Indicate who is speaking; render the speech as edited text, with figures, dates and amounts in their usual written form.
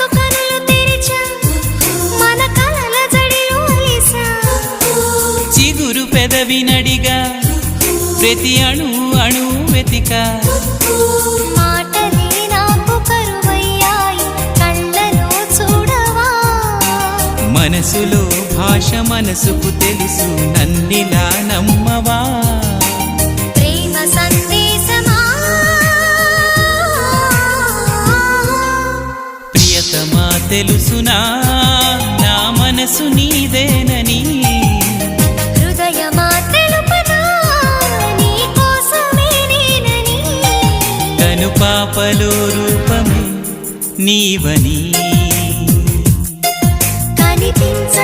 Speaker 1: మనసు కనులు తెరిచా మన కలల జడిలో అలిసా
Speaker 2: చిగురు పెదవి నడిగా ప్రతి అణు అణు వెతిక
Speaker 1: మాటలే నాకు కరువయ్యాయి కళ్ళలో చూడవా
Speaker 2: మనసులో భాష మనసుకు తెలుసు నన్నిలా నమ్మవా
Speaker 1: ప్రేమ సందేశమా
Speaker 2: ప్రియతమా తెలుసునా నా మనసు నీదేనని
Speaker 1: హృదయమా తెలుపనా నీ కోసమే నేనని
Speaker 2: కను పాపలో రూపమే నీవని
Speaker 1: కనిపించ